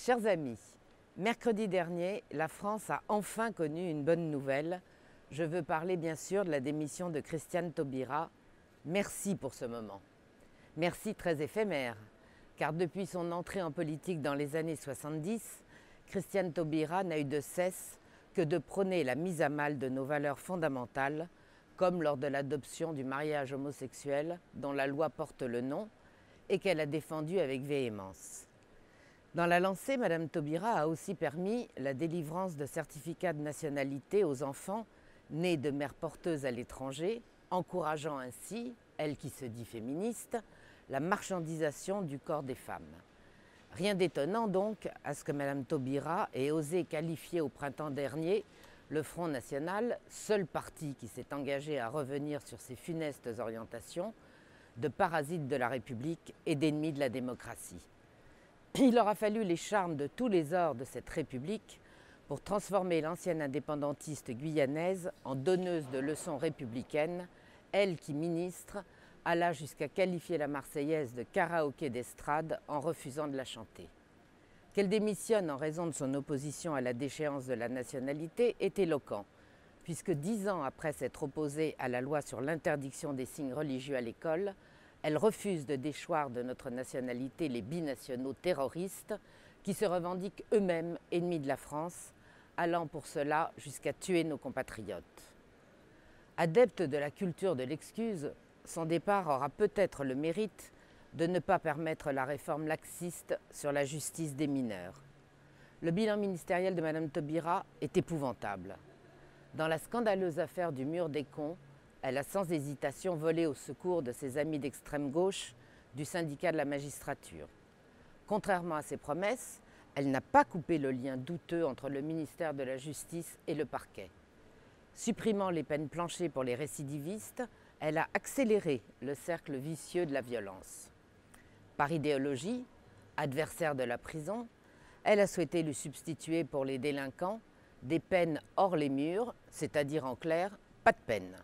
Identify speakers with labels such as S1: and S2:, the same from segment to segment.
S1: Chers amis, mercredi dernier, la France a enfin connu une bonne nouvelle. Je veux parler bien sûr de la démission de Christiane Taubira. Merci pour ce moment. Merci très éphémère, car depuis son entrée en politique dans les années 70, Christiane Taubira n'a eu de cesse que de prôner la mise à mal de nos valeurs fondamentales, comme lors de l'adoption du mariage homosexuel dont la loi porte le nom et qu'elle a défendu avec véhémence. Dans la lancée, Mme Taubira a aussi permis la délivrance de certificats de nationalité aux enfants nés de mères porteuses à l'étranger, encourageant ainsi, elle qui se dit féministe, la marchandisation du corps des femmes. Rien d'étonnant donc à ce que Mme Taubira ait osé qualifier au printemps dernier le Front National, seul parti qui s'est engagé à revenir sur ses funestes orientations, de parasite de la République et d'ennemi de la démocratie. Il aura fallu les charmes de tous les ors de cette République pour transformer l'ancienne indépendantiste guyanaise en donneuse de leçons républicaines, elle qui, ministre, alla jusqu'à qualifier la Marseillaise de karaoké d'estrade en refusant de la chanter. Qu'elle démissionne en raison de son opposition à la déchéance de la nationalité est éloquent, puisque 10 ans après s'être opposée à la loi sur l'interdiction des signes religieux à l'école, elle refuse de déchoir de notre nationalité les binationaux terroristes qui se revendiquent eux-mêmes ennemis de la France, allant pour cela jusqu'à tuer nos compatriotes. Adepte de la culture de l'excuse, son départ aura peut-être le mérite de ne pas permettre la réforme laxiste sur la justice des mineurs. Le bilan ministériel de Mme Taubira est épouvantable. Dans la scandaleuse affaire du mur des cons, elle a sans hésitation volé au secours de ses amis d'extrême gauche du syndicat de la magistrature. Contrairement à ses promesses, elle n'a pas coupé le lien douteux entre le ministère de la Justice et le parquet. Supprimant les peines planchées pour les récidivistes, elle a accéléré le cercle vicieux de la violence. Par idéologie, adversaire de la prison, elle a souhaité lui substituer pour les délinquants des peines hors les murs, c'est-à-dire en clair, pas de peine.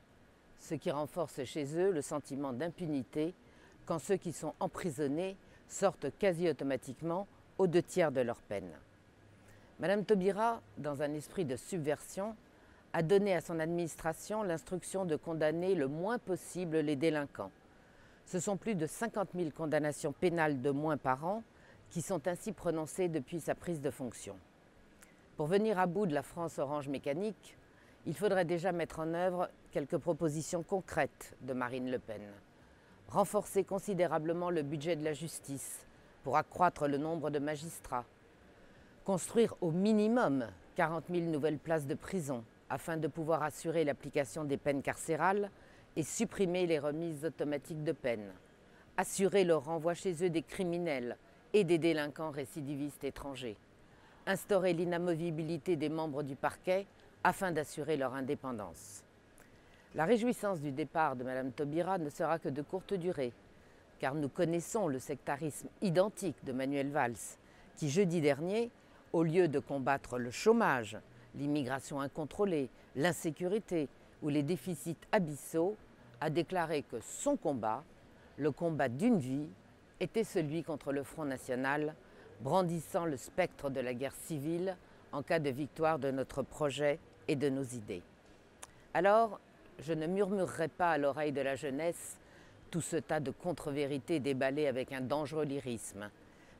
S1: Ce qui renforce chez eux le sentiment d'impunité quand ceux qui sont emprisonnés sortent quasi automatiquement aux 2/3 de leur peine. Mme Taubira, dans un esprit de subversion, a donné à son administration l'instruction de condamner le moins possible les délinquants. Ce sont plus de 50 000 condamnations pénales de moins par an qui sont ainsi prononcées depuis sa prise de fonction. Pour venir à bout de la France orange mécanique, il faudrait déjà mettre en œuvre quelques propositions concrètes de Marine Le Pen. Renforcer considérablement le budget de la justice pour accroître le nombre de magistrats. Construire au minimum 40 000 nouvelles places de prison afin de pouvoir assurer l'application des peines carcérales et supprimer les remises automatiques de peine. Assurer le renvoi chez eux des criminels et des délinquants récidivistes étrangers. Instaurer l'inamovibilité des membres du parquet afin d'assurer leur indépendance. La réjouissance du départ de Mme Taubira ne sera que de courte durée, car nous connaissons le sectarisme identique de Manuel Valls, qui jeudi dernier, au lieu de combattre le chômage, l'immigration incontrôlée, l'insécurité ou les déficits abyssaux, a déclaré que son combat, le combat d'une vie, était celui contre le Front National, brandissant le spectre de la guerre civile en cas de victoire de notre projet et de nos idées. Alors, je ne murmurerai pas à l'oreille de la jeunesse tout ce tas de contre-vérités déballées avec un dangereux lyrisme,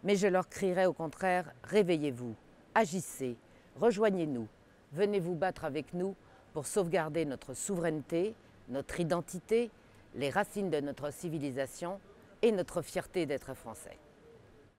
S1: mais je leur crierai au contraire « Réveillez-vous, agissez, rejoignez-nous, venez vous battre avec nous pour sauvegarder notre souveraineté, notre identité, les racines de notre civilisation et notre fierté d'être français ».